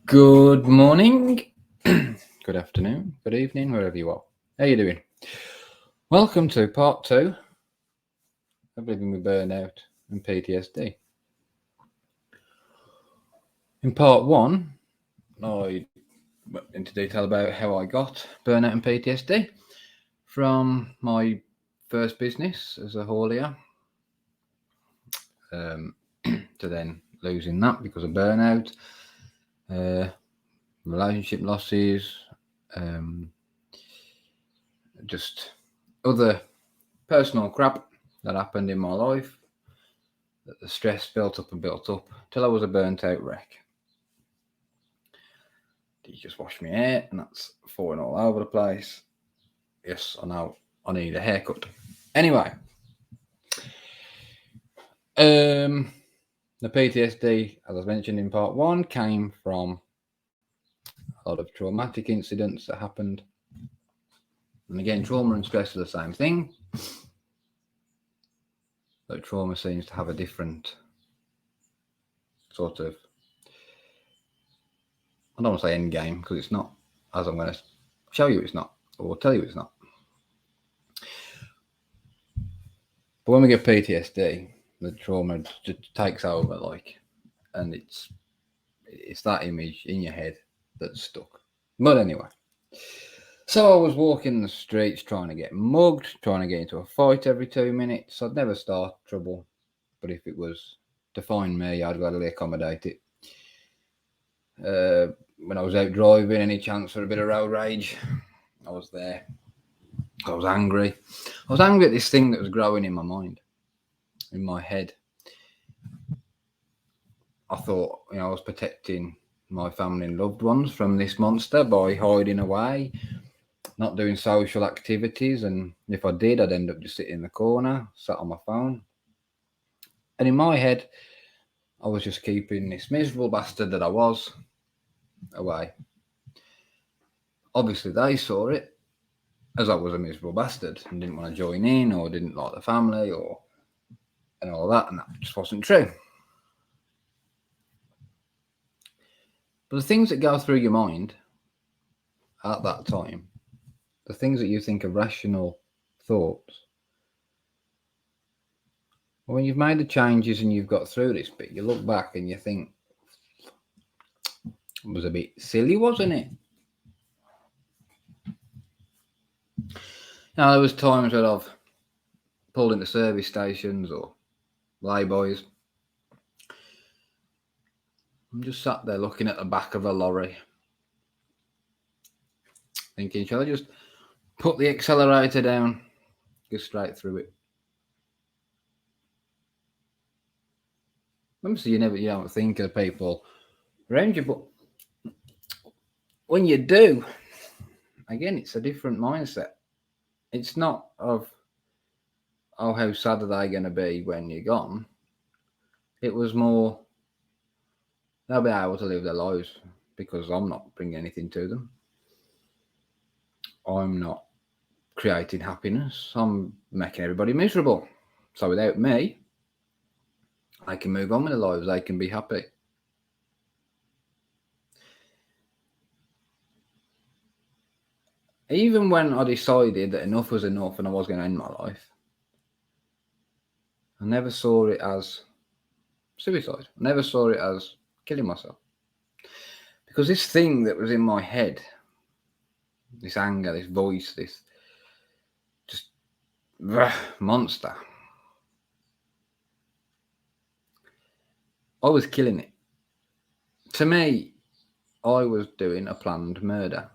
Good morning, good afternoon, good evening, wherever you are. How you doing? Welcome to part 2 of living with burnout and PTSD. In part 1, I went into detail about how I got burnout and PTSD from my first business as a haulier to then losing that because of burnout, relationship losses, just other personal crap that happened in my life, that the stress built up till I was a burnt out wreck. You just wash my hair and that's falling all over the place. Yes, I know I need a haircut. Anyway, the PTSD, as I mentioned in part 1, came from a lot of traumatic incidents that happened. And again, trauma and stress are the same thing. But trauma seems to have a different sort of, I don't want to say end game because it's not, as I'm going to show you it's not, or tell you it's not. But when we get PTSD, the trauma just takes over, and it's that image in your head that's stuck. But anyway, so I was walking the streets trying to get mugged, trying to get into a fight every 2 minutes. I'd never start trouble, but if it was to find me, I'd gladly accommodate it. When I was out driving, any chance for a bit of road rage, I was there. I was angry. I was angry at this thing that was growing in my mind, in my head. I thought, I was protecting my family and loved ones from this monster by hiding away, not doing social activities. And if I did, I'd end up just sitting in the corner, sat on my phone. And in my head, I was just keeping this miserable bastard that I was away. Obviously, they saw it as I was a miserable bastard and didn't want to join in or didn't like the family and all that. And that just wasn't true. But the things that go through your mind at that time, the things that you think are rational thoughts, when you've made the changes and you've got through this bit, you look back and you think, it was a bit silly, wasn't it? Now, there was times where I've pulled into service stations or lay-bys. I'm just sat there looking at the back of a lorry, thinking, shall I just put the accelerator down, go straight through it? Obviously, you don't think of people around you, but when you do, again, it's a different mindset. It's not of, oh, how sad are they going to be when you're gone? It was more, they'll be able to live their lives because I'm not bringing anything to them. I'm not creating happiness. I'm making everybody miserable. So without me, they can move on with their lives. They can be happy. Even when I decided that enough was enough and I was going to end my life, I never saw it as suicide. I never saw it as killing myself. Because this thing that was in my head, this anger, this voice, this just monster, I was killing it. To me, I was doing a planned murder.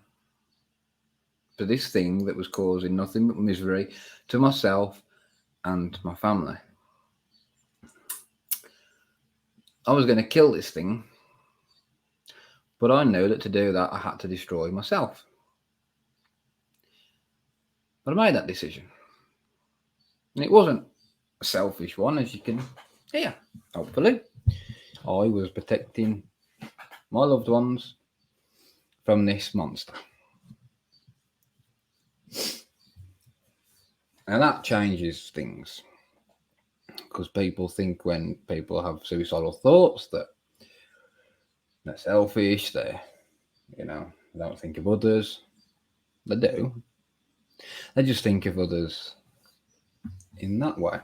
For this thing that was causing nothing but misery to myself and my family. I was going to kill this thing, but I knew that to do that, I had to destroy myself. But I made that decision. And it wasn't a selfish one, as you can hear, hopefully. I was protecting my loved ones from this monster. And that changes things. Because people think when people have suicidal thoughts that They're selfish. They don't think of others. They do. They just think of others in that way.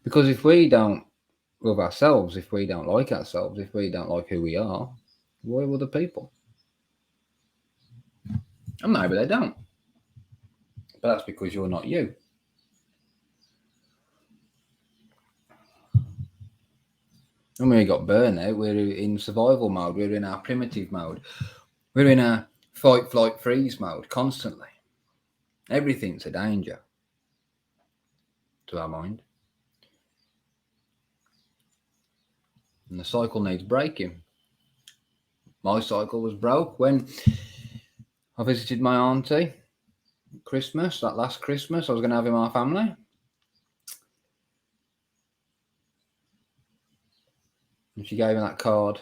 Because if we don't love ourselves, if we don't like ourselves, if we don't like who we are, why will other people? And maybe they don't. But that's because you're not you. And when we got burnout, we're in survival mode. We're in our primitive mode. We're in a fight, flight, freeze mode constantly. Everything's a danger to our mind. And the cycle needs breaking. My cycle was broke when I visited my auntie Christmas, that last Christmas. I was going to have in my family. And she gave me that card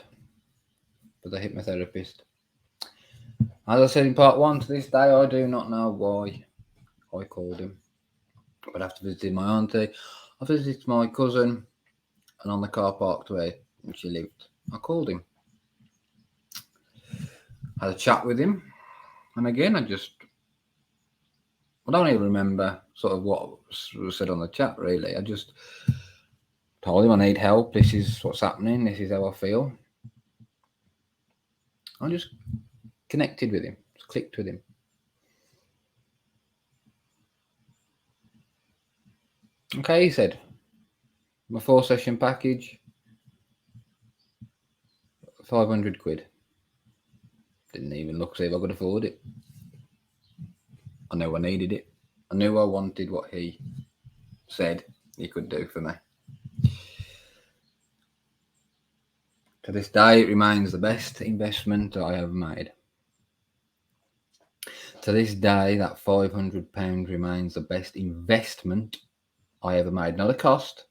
for the hypnotherapist. As I said in part 1, to this day, I do not know why I called him. But after visiting my auntie, I visited my cousin, and on the car park where she lived, I called him. Had a chat with him, and again, I don't even remember sort of what was said on the chat, really. I just told him I need help, this is what's happening, this is how I feel. I just connected with him, just clicked with him. Okay, he said, my 4-session package, 500 quid. Didn't even look see if I could afford it. I knew I needed it. I knew I wanted what he said he could do for me. To this day, it remains the best investment I have made. To this day, that £500 remains the best investment I ever made. Not a cost,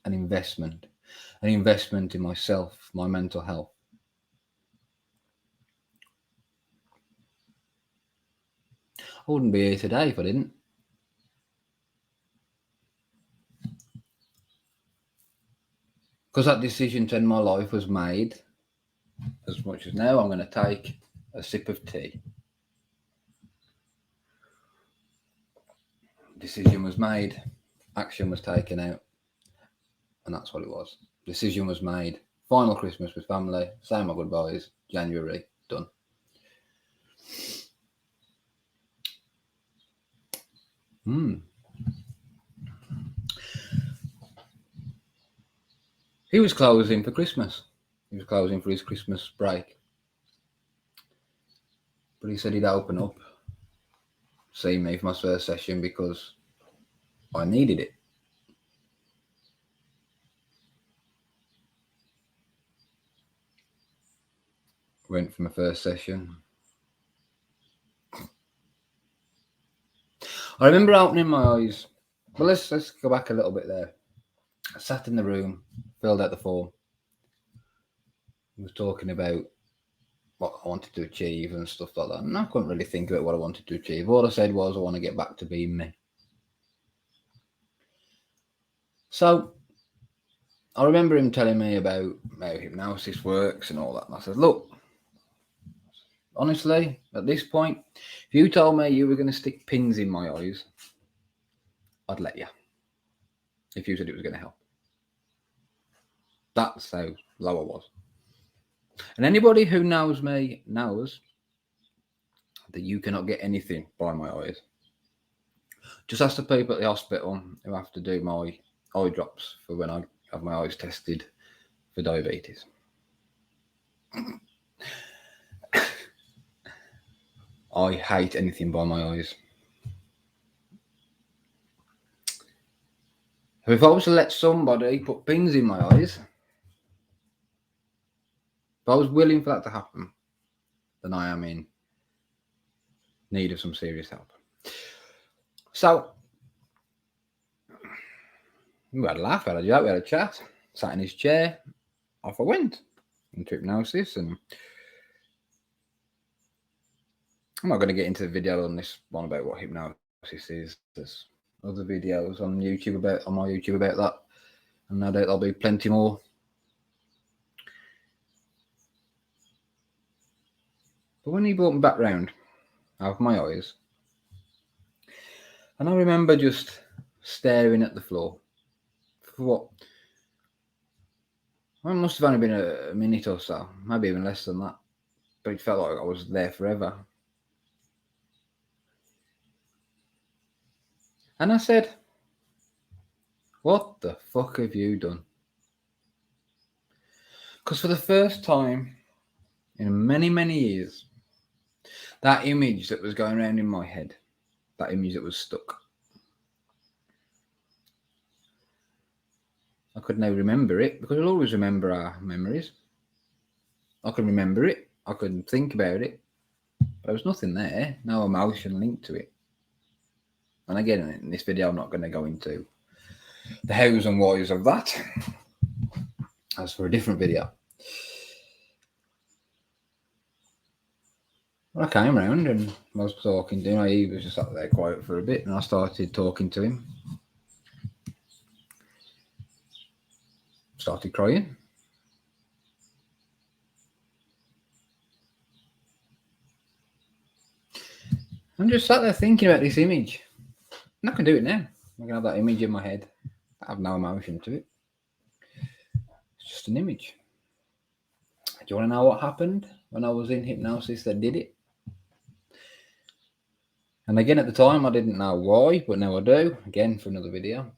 an investment. An investment in myself, my mental health. I wouldn't be here today if I didn't. Because that decision to end my life was made, as much as now I'm going to take a sip of tea. Decision was made, action was taken out, and that's what it was. Decision was made. Final Christmas with family, say my goodbyes, January, done. He was closing for Christmas. He was closing for his Christmas break. But he said he'd open up, see me for my first session because I needed it. Went for my first session. I remember opening my eyes. Well, let's go back a little bit there. I sat in the room, filled out the form. I was talking about what I wanted to achieve and stuff like that. And I couldn't really think about what I wanted to achieve. All I said was I want to get back to being me. So I remember him telling me about how hypnosis works and all that. And I said, look, honestly, at this point, if you told me you were going to stick pins in my eyes, I'd let you. If you said it was going to help. That's how low I was. And anybody who knows me knows that you cannot get anything by my eyes. Just ask the people at the hospital who have to do my eye drops for when I have my eyes tested for diabetes. I hate anything by my eyes. If I was to let somebody put pins in my eyes, if I was willing for that to happen, then I am in need of some serious help. So, we had a laugh, we had a joke, we had a chat, sat in his chair, off I went into hypnosis. And I'm not going to get into the video on this one about what hypnosis is. There's other videos on YouTube on my YouTube about that, and no doubt there'll be plenty more But when he brought me back round out of my eyes, and I remember just staring at the floor for what? It must have only been a minute or so, maybe even less than that. But it felt like I was there forever. And I said, what the fuck have you done? Because for the first time in many, many years, that image that was going around in my head, that image that was stuck, I could now remember it, because I'll always remember our memories. I can remember it, I can think about it, but there was nothing there, no emotion linked to it. And again, in this video, I'm not going to go into the hows and whys of that. As for a different video. When I came round and I was talking to him, he was just sat there quiet for a bit, and I started talking to him. Started crying. I'm just sat there thinking about this image. And I can do it now. I can have that image in my head. I have no emotion to it. It's just an image. Do you want to know what happened when I was in hypnosis that did it? And again, at the time, I didn't know why, but now I do. Again, for another video.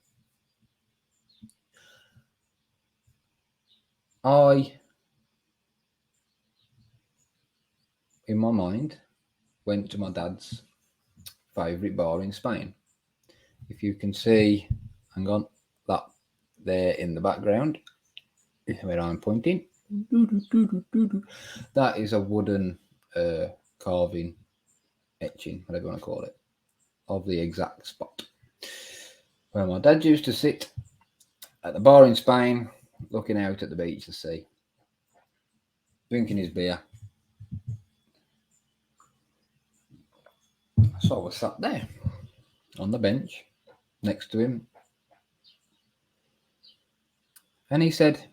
I, in my mind, went to my dad's favourite bar in Spain. If you can see, hang on, that there in the background, where I'm pointing, that is a wooden carving, etching, whatever you want to call it, of the exact spot where my dad used to sit at the bar in Spain, looking out at the beach to sea, drinking his beer. So I was sat there on the bench next to him, and he said,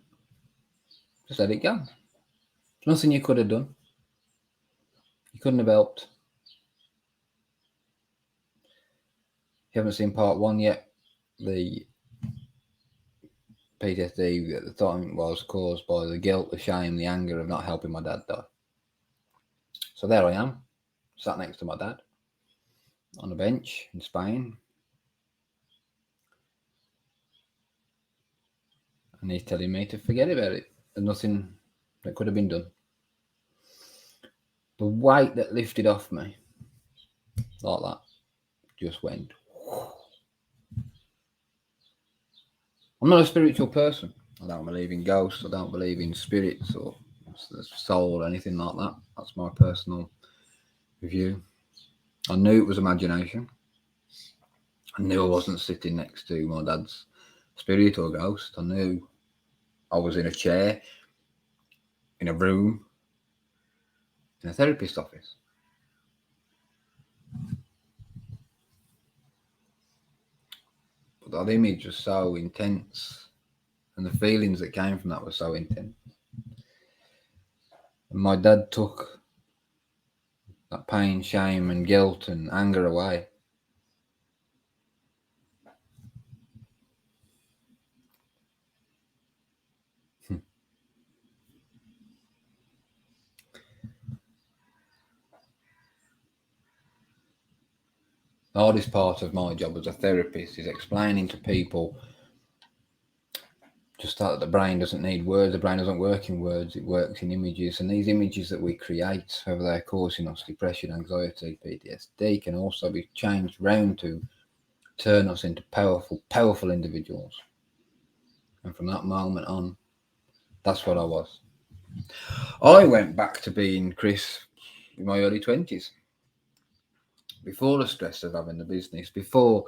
just let it go. There's nothing you could have done. You couldn't have helped. You haven't seen part 1 yet. The PTSD at the time was caused by the guilt, the shame, the anger of not helping my dad die. So there I am, sat next to my dad on a bench in Spain. And he's telling me to forget about it. There's nothing that could have been done. The weight that lifted off me, like that, just went. I'm not a spiritual person. I don't believe in ghosts. I don't believe in spirits or the soul or anything like that. That's my personal view. I knew it was imagination. I knew I wasn't sitting next to my dad's spirit or ghost. I knew I was in a chair, in a room, in a therapist's office. But that image was so intense, and the feelings that came from that were so intense. And my dad took that pain, shame, and guilt and anger away. The hardest part of my job as a therapist is explaining to people just that the brain doesn't need words. The brain doesn't work in words. It works in images. And these images that we create, whether they're causing us depression, anxiety, PTSD, can also be changed round to turn us into powerful, powerful individuals. And from that moment on, that's what I was. I went back to being Chris in my early 20s. Before the stress of having the business, before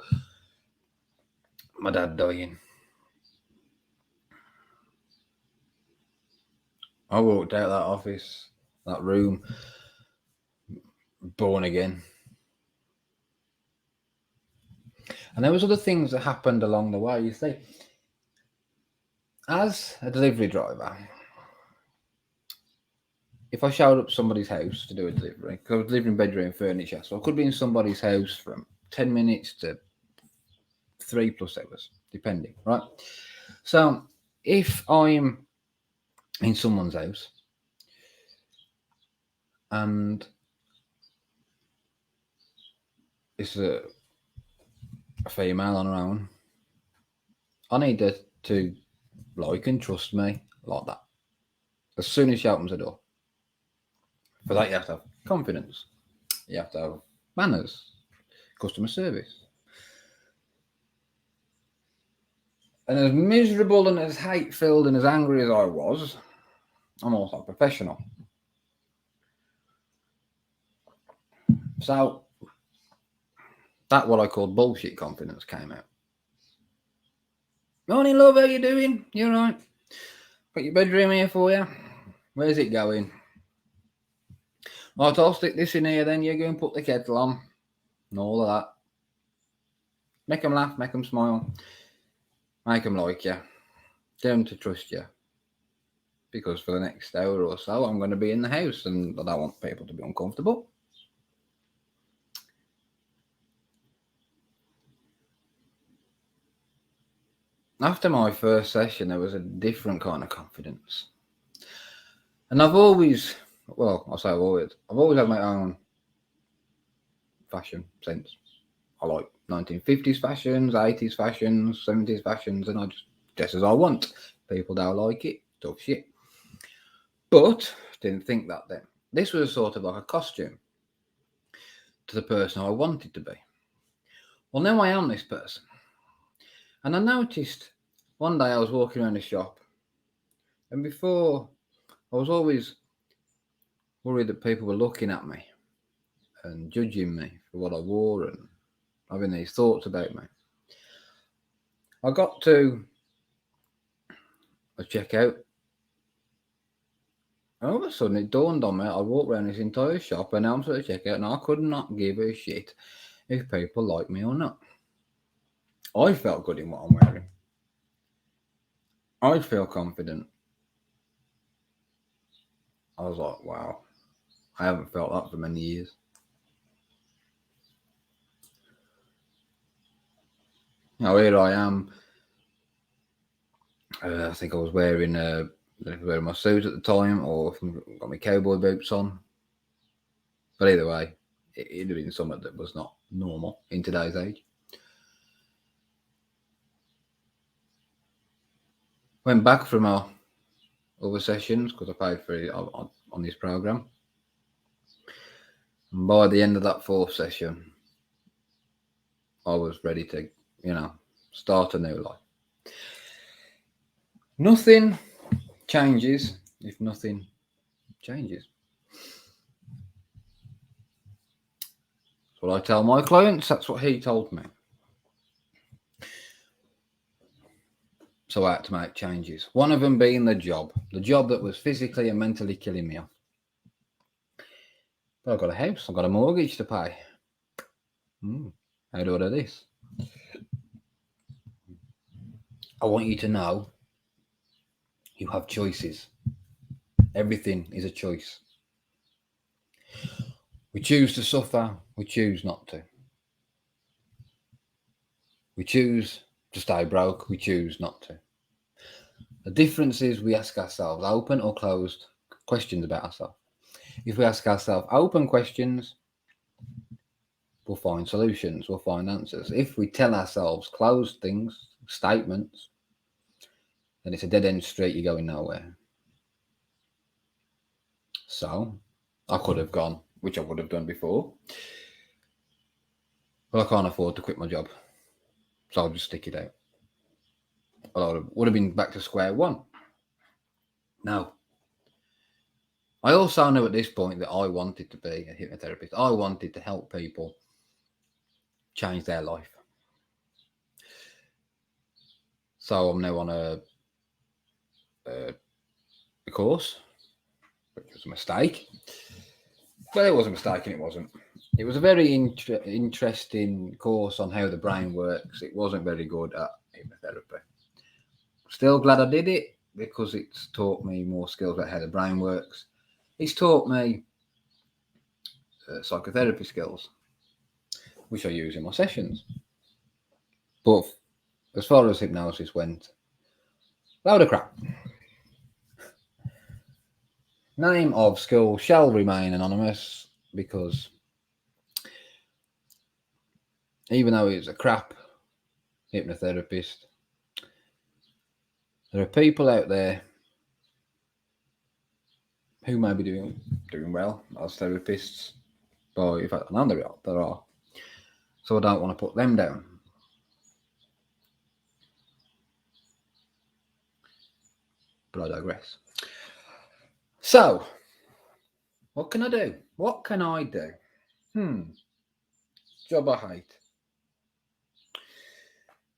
my dad dying. I walked out that office, that room, born again. And there was other things that happened along the way. You see, as a delivery driver, if I showed up somebody's house to do a delivery, because I was delivering bedroom furniture, so I could be in somebody's house from 10 minutes to 3+ hours, depending, right? So if I'm in someone's house and it's a female on her own, I need her to like and trust me like that. As soon as she opens the door. For that, you have to have confidence. You have to have manners, customer service. And as miserable and as hate-filled and as angry as I was, I'm also professional. So that what I called bullshit confidence came out. Morning, love, how you doing? You right? Got your bedroom here for you. Where's it going? Right, I'll stick this in here then. You go and put the kettle on. And all of that. Make them laugh, make them smile. Make them like you. Get them to trust you. Because for the next hour or so, I'm going to be in the house and I don't want people to be uncomfortable. After my first session, there was a different kind of confidence. And I've always had my own fashion sense. I like 1950s fashions, 80s fashions, 70s fashions, and I just dress as I want. People don't like it, tough shit. But didn't think that then. This was sort of like a costume to the person I wanted to be. Well, now I am this person. And I noticed one day I was walking around the shop, and before I was always worried that people were looking at me and judging me for what I wore and having these thoughts about me. I got to a checkout, and all of a sudden it dawned on me I walked around this entire shop and now I'm at the checkout and I could not give a shit if people like me or not. I felt good in what I'm wearing. I feel confident. I was like, wow, I haven't felt that for many years. Now here I am. I think I was wearing my suit at the time, or got my cowboy boots on. But either way, it'd have been something that was not normal in today's age. Went back from our other sessions because I paid for it on this program. And by the end of that fourth session, I was ready to, start a new life. Nothing changes if nothing changes. That's what I tell my clients. That's what he told me. So I had to make changes. One of them being the job that was physically and mentally killing me off. But I've got a house, I've got a mortgage to pay. How do I do this? I want you to know you have choices. Everything is a choice. We choose to suffer, we choose not to. We choose to stay broke, we choose not to. The difference is we ask ourselves open or closed questions about ourselves. If we ask ourselves open questions, we'll find solutions, we'll find answers. If we tell ourselves closed things, statements, then it's a dead-end street, you're going nowhere. So, I could have gone, which I would have done before, but I can't afford to quit my job, so I'll just stick it out. I would have been back to square one. No. I also knew at this point that I wanted to be a hypnotherapist. I wanted to help people change their life. So I'm now on a course, which was a mistake. Well, it was a mistake and it wasn't. It was a very interesting course on how the brain works. It wasn't very good at hypnotherapy. Still glad I did it because it's taught me more skills about how the brain works. He's taught me psychotherapy skills, which I use in my sessions. But as far as hypnosis went, load of crap. Name of school shall remain anonymous because even though he's a crap hypnotherapist, there are people out there who may be doing well as therapists. But in fact, I know there are. So I don't want to put them down. But I digress. So, what can I do? What can I do? Job I hate.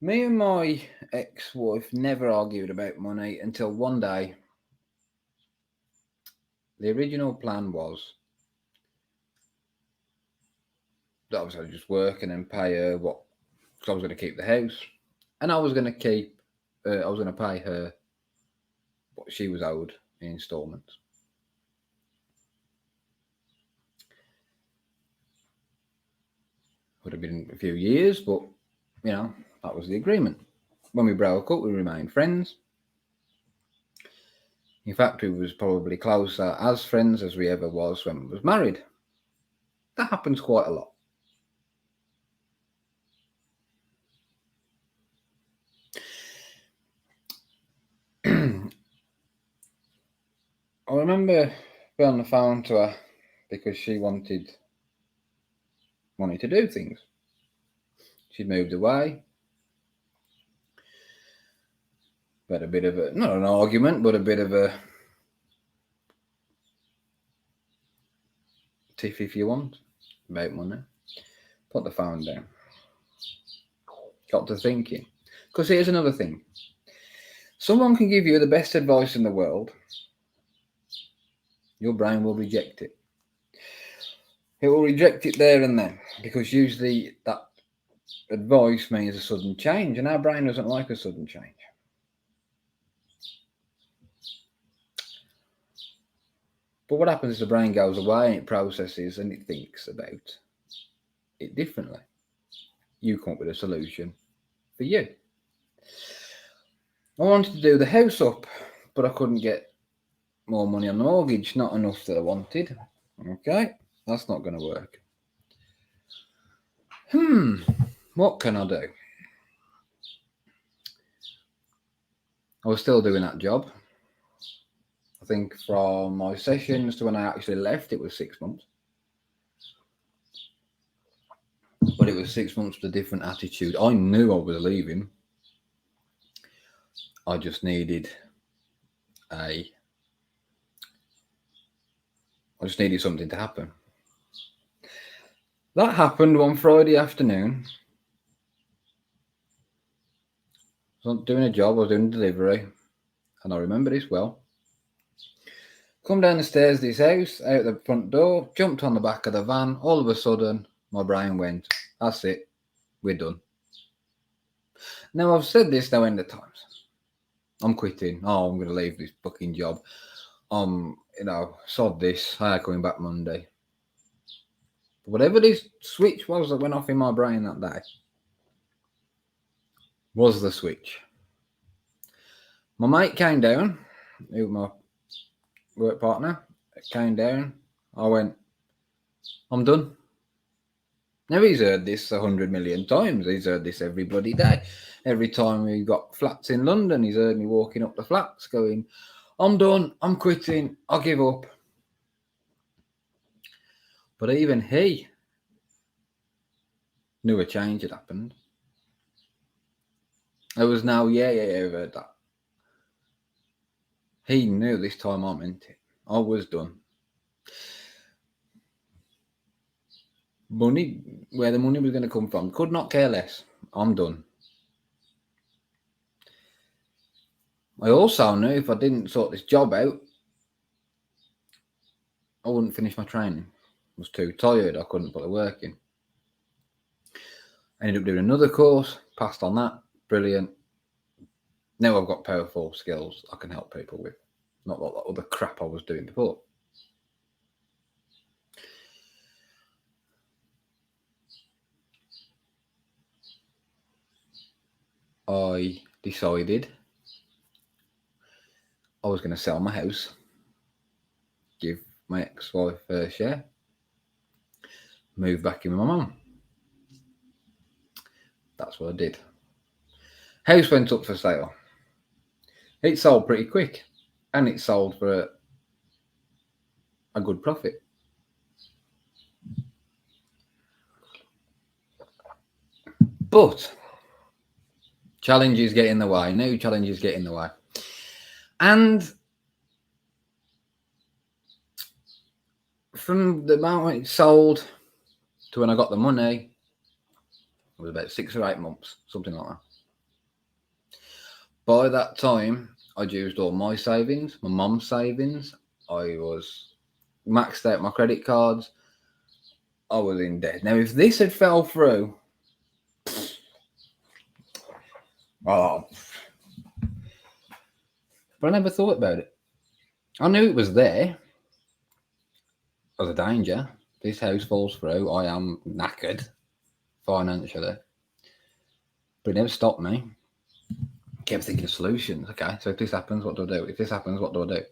Me and my ex-wife never argued about money until one day. The original plan was that I was going to just work and then pay her because I was going to keep the house, and I was going to pay her what she was owed in installments. Would have been a few years, but that was the agreement. When we broke up, we remained friends. In fact, we was probably closer as friends as we ever was when we was married. That happens quite a lot. I remember being on the phone to her because she wanted to do things. She'd moved away. We had a bit of not an argument, but a bit of a tiff, if you want, about money. Put the phone down. Got to thinking. Because here's another thing. Someone can give you the best advice in the world. Your brain will reject it. It will reject it there and then, because usually that advice means a sudden change, and our brain doesn't like a sudden change. But what happens is the brain goes away and it processes and it thinks about it differently. You come up with a solution for you. I wanted to do the house up, but I couldn't get more money on the mortgage, not enough that I wanted. Okay, that's not going to work. What can I do? I was still doing that job. I think from my sessions to when I actually left, it was 6 months. But it was 6 months with a different attitude. I knew I was leaving. I just needed something to happen. That happened one Friday afternoon. I was doing a job, I was doing delivery, and I remember this well. Come down the stairs of this house, out the front door, jumped on the back of the van. All of a sudden, my brain went, that's it, we're done. Now, I've said this now end of times. I'm quitting. I'm going to leave this fucking job. Sod this. I ain't coming back Monday. But whatever this switch was that went off in my brain that day was the switch. My mate came down, my work partner came down. I went, I'm done. Now, he's heard this 100 million times. He's heard this every bloody day. Every time we got flats in London, he's heard me walking up the flats going, I'm done, I'm quitting, I'll give up. But even he knew a change had happened. There was no, I've heard that. He knew this time I meant it. I was done. Money, where the money was going to come from, could not care less. I'm done. I also knew if I didn't sort this job out, I wouldn't finish my training. I was too tired. I couldn't put the work in. I ended up doing another course, passed on that. Brilliant. Now I've got powerful skills I can help people with. Not like that other crap I was doing before. I decided I was going to sell my house, give my ex-wife her share, move back in with my mum. That's what I did. House went up for sale. It sold pretty quick, and it sold for a good profit. But challenges get in the way. New challenges get in the way. And from the moment it sold to when I got the money, it was about 6 or 8 months, something like that. By that time, I'd used all my savings, my mum's savings. I was maxed out my credit cards. I was in debt. Now, if this had fell through, oh, but I never thought about it. I knew it was there as a danger. This house falls through. I am knackered financially, but it never stopped me. I kept thinking of solutions. Okay, so if this happens, what do I do? If this happens, what do I do?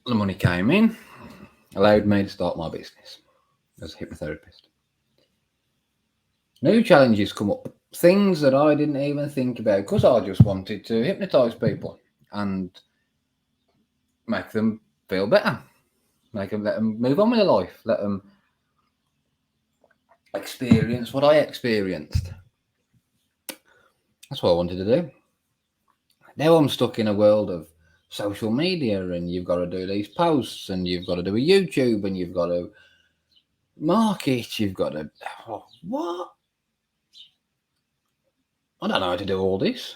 The money came in, allowed me to start my business as a hypnotherapist. New challenges come up, things that I didn't even think about because I just wanted to hypnotize people and make them feel better, let them move on with their life, let them experience what I experienced. That's what I wanted to do. Now I'm stuck in a world of social media, and you've got to do these posts, and you've got to do a YouTube, and you've got to market, you've got to what? I don't know how to do all this.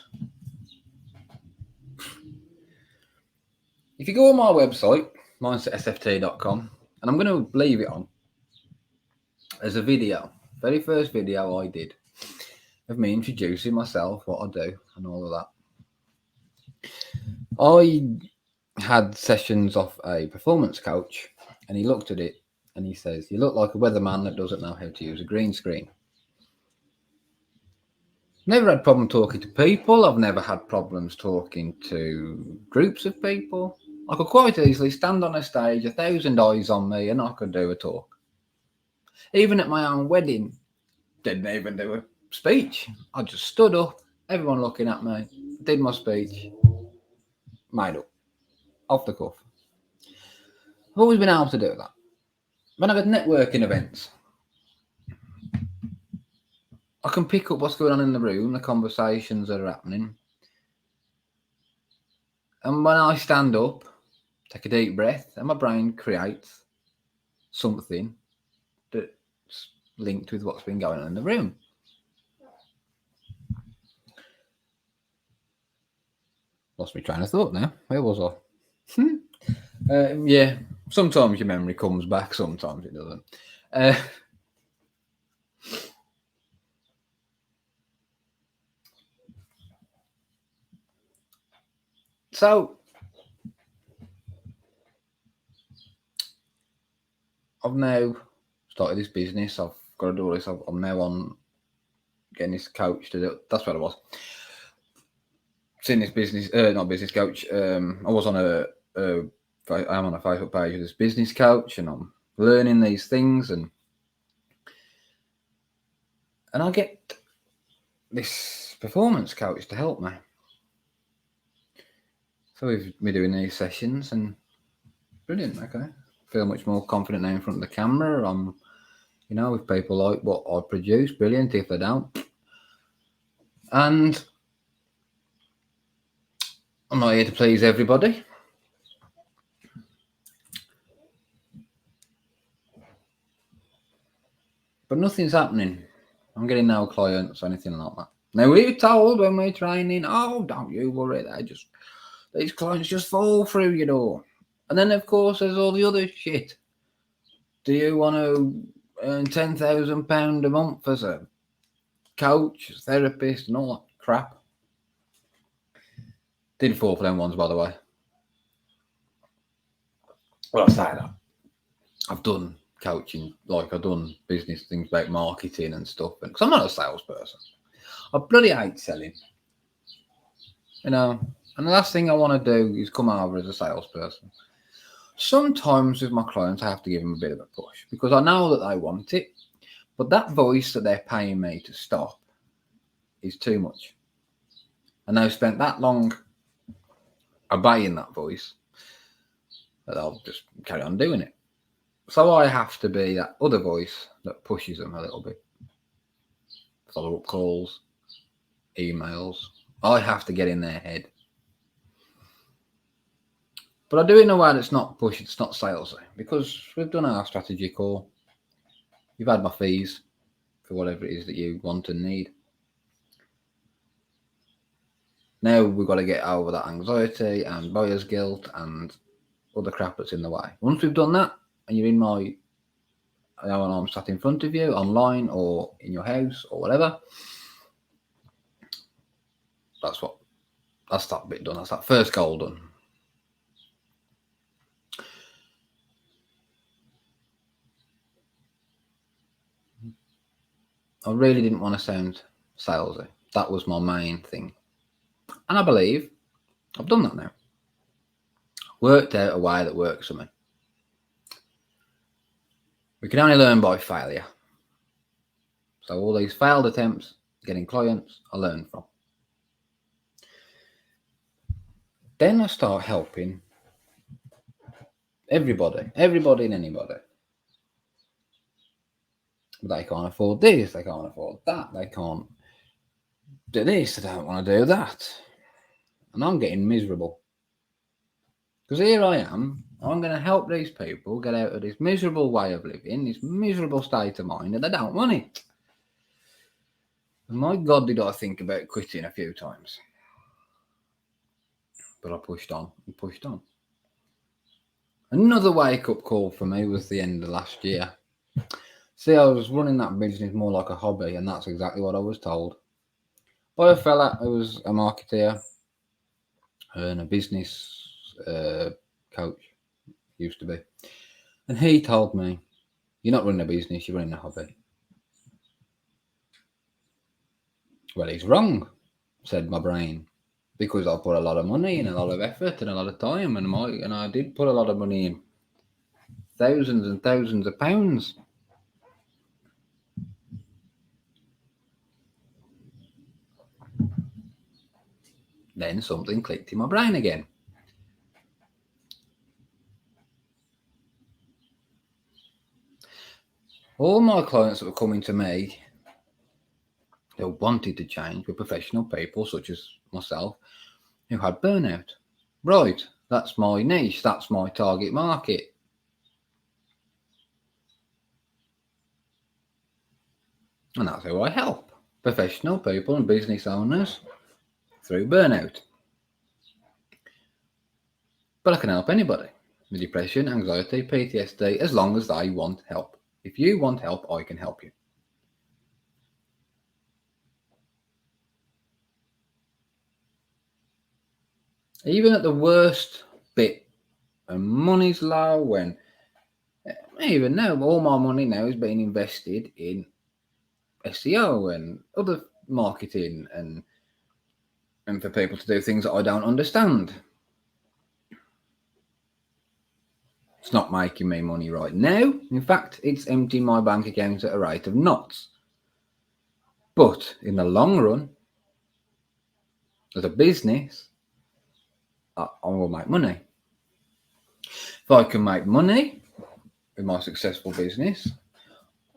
If you go on my website, mindsetSFT.com, and I'm going to leave it on as a video, very first video I did of me introducing myself, what I do, and all of that. I had sessions off a performance coach, and he looked at it and he says, "You look like a weatherman that doesn't know how to use a green screen." Never had problem talking to people. I've never had problems talking to groups of people. I could quite easily stand on a stage, 1,000 eyes on me, and I could do a talk. Even at my own wedding, didn't even do a speech. I just stood up, everyone looking at me, did my speech, made up, off the cuff. I've always been able to do that. When I've had networking events, I can pick up what's going on in the room, the conversations that are happening. And when I stand up, take a deep breath, and my brain creates something that's linked with what's been going on in the room. Lost my train of thought now. Where was I? Yeah, sometimes your memory comes back, sometimes it doesn't. So, I've now started this business. I've got to do all this. I'm now on getting this coach to do it. That's what it was. Seen this business, not business coach. I was on I'm on a Facebook page with this business coach, and I'm learning these things, and I get this performance coach to help me. So we've been doing these sessions, and brilliant. Okay, feel much more confident now in front of the camera. I'm, if people like what I produce, brilliant. If they don't, and I'm not here to please everybody. But nothing's happening. I'm getting no clients or anything like that. Now, we're told when we're training, oh, don't you worry, these clients just fall through your door. And then, of course, there's all the other shit. Do you want to earn £10,000 a month as a coach, therapist, and all that crap? Didn't fall for them ones, by the way. Well, I say that. I've done coaching, like I've done business things about marketing and stuff, because I'm not a salesperson. I bloody hate selling. And the last thing I want to do is come over as a salesperson. Sometimes with my clients, I have to give them a bit of a push because I know that they want it, but that voice that they're paying me to stop is too much. And they've spent that long obeying that voice that I'll just carry on doing it. So I have to be that other voice that pushes them a little bit. Follow-up calls, emails. I have to get in their head. But I do it in a way that's not push, it's not salesy, because we've done our strategy call. You've had my fees for whatever it is that you want and need. Now we've got to get over that anxiety and buyer's guilt and other crap that's in the way. Once we've done that, and you're in my, when I'm sat in front of you, online or in your house or whatever, that's that bit done. That's that first goal done. I really didn't want to sound salesy. That was my main thing. And I believe I've done that now. Worked out a way that works for me. We can only learn by failure. So all these failed attempts, getting clients, I learn from. Then I start helping everybody and anybody. They can't afford this, they can't afford that, they can't do this, they don't want to do that. And I'm getting miserable. Because here I am, I'm going to help these people get out of this miserable way of living, this miserable state of mind, and they don't want it. And my God, did I think about quitting a few times. But I pushed on and pushed on. Another wake-up call for me was the end of last year. See, I was running that business more like a hobby, and that's exactly what I was told by a fella who was a marketeer and a business coach, used to be. And he told me, you're not running a business, you're running a hobby. Well, he's wrong, said my brain, because I put a lot of money and a lot of effort and a lot of time, and I did put a lot of money in, thousands and thousands of pounds. Then something clicked in my brain again. All my clients that were coming to me, they wanted to change, were professional people such as myself who had burnout. Right, that's my niche, that's my target market. And that's who I help, professional people and business owners through burnout. But I can help anybody with depression, anxiety, PTSD, as long as they want help. If you want help, I can help you. Even at the worst bit, when money's low, when even now, all my money now is being invested in SEO and other marketing and for people to do things that I don't understand. It's not making me money right now. In fact, it's emptying my bank account at a rate of knots. But in the long run, as a business, I will make money. If I can make money with my successful business,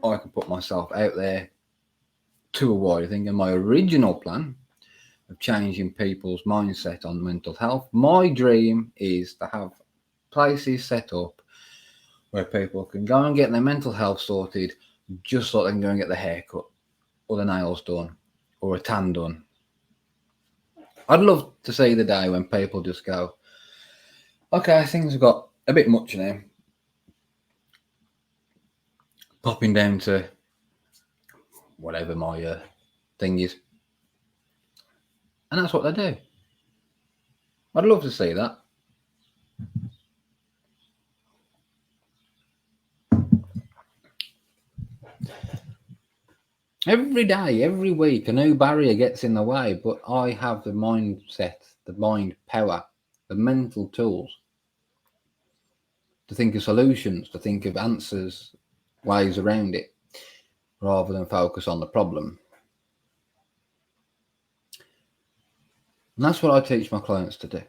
I can put myself out there to a wider thing. And my original plan of changing people's mindset on mental health, my dream is to have places set up where people can go and get their mental health sorted just like they can go and get their hair cut or the nails done or a tan done. I'd love to see the day when people just go, okay, things have got a bit much now. Popping down to whatever my thing is. And that's what they do. I'd love to see that. Every day, every week, a new barrier gets in the way, but I have the mindset, the mind power, the mental tools to think of solutions, to think of answers, ways around it, rather than focus on the problem. And that's what I teach my clients to do.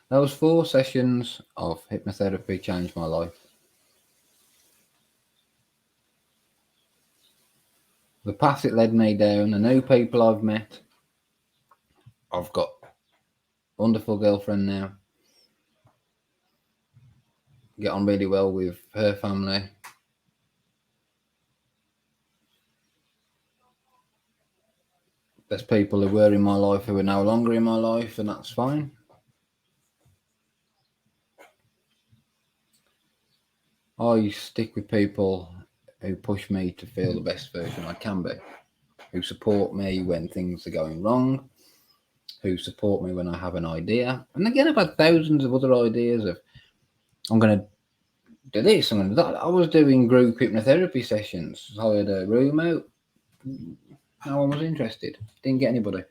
Those 4 sessions of hypnotherapy changed my life. The path it led me down, the new people I've met. I've got a wonderful girlfriend now. Get on really well with her family. There's people who were in my life who are no longer in my life, and that's fine. I stick with people who push me to feel the best version I can be, who support me when things are going wrong, who support me when I have an idea. And again, I've had thousands of other ideas of, I'm going to do this, I'm going to do that. I was doing group hypnotherapy sessions. I had a room out. No one was interested. Didn't get anybody.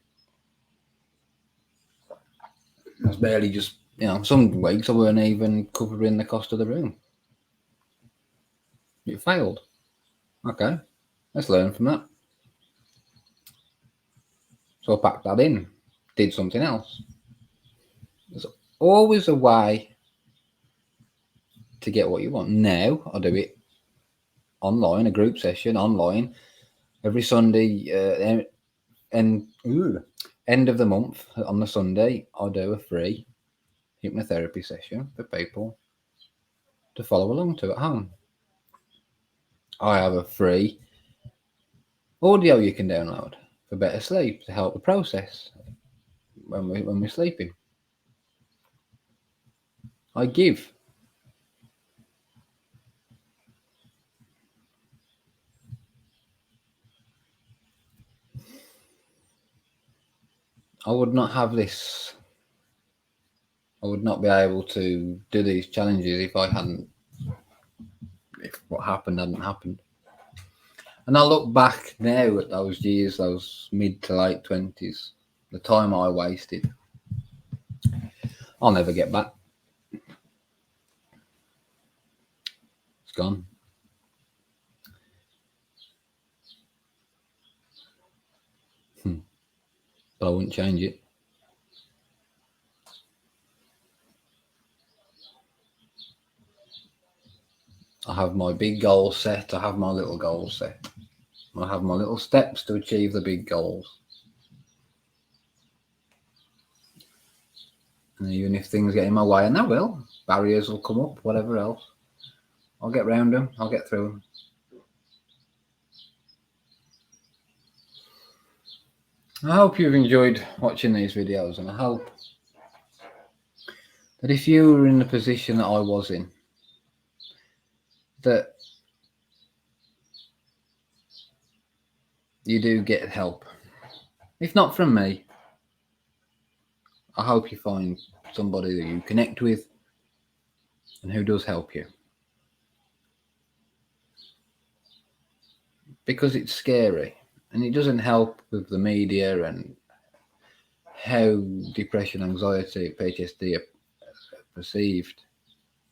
I was barely just, some weeks I weren't even covering the cost of the room. It failed. Okay, let's learn from that. So I packed that in, did something else. There's always a way to get what you want. Now I do it online, a group session online, every Sunday, and end of the month on the Sunday, I do a free hypnotherapy session for people to follow along to at home. I have a free audio you can download for better sleep to help the process when we're sleeping. I give. I would not have this. I would not be able to do these challenges if what happened hadn't happened. And I look back now at those years, those mid to late 20s, the time I wasted. I'll never get back. It's gone. But I wouldn't change it. I have my big goals set. I have my little goals set. I have my little steps to achieve the big goals. And even if things get in my way, and they will, barriers will come up, whatever else, I'll get round them. I'll get through them. I hope you've enjoyed watching these videos, and I hope that if you were in the position that I was in, that you do get help. If not from me, I hope you find somebody that you connect with and who does help you. Because it's scary, and it doesn't help with the media and how depression, anxiety, PTSD are perceived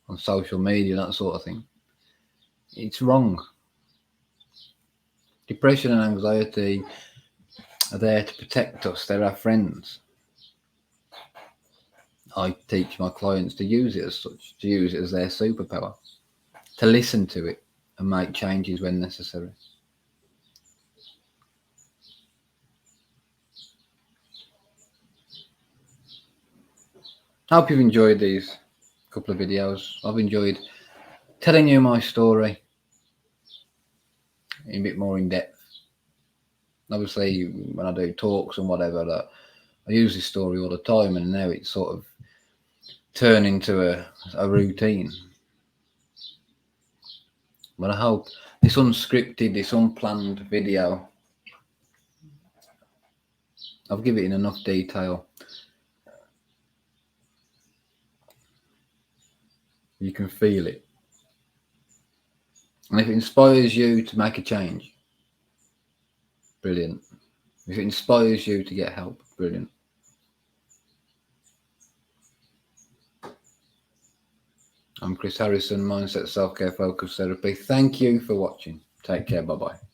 on social media, that sort of thing. It's wrong. Depression and anxiety are there to protect us. They're our friends. I teach my clients to use it as such, to use it as their superpower, to listen to it and make changes when necessary. I hope you've enjoyed these couple of videos. I've enjoyed telling you my story a bit more in depth. Obviously, when I do talks and whatever, I use this story all the time, and now it's sort of turned into a routine. But I hope this unscripted, this unplanned video I've given it in enough detail. You can feel it. And if it inspires you to make a change, brilliant. If it inspires you to get help, brilliant. I'm Chris Harrison, Mindset Self-Care Focus Therapy. Thank you for watching. Take care. Bye-bye.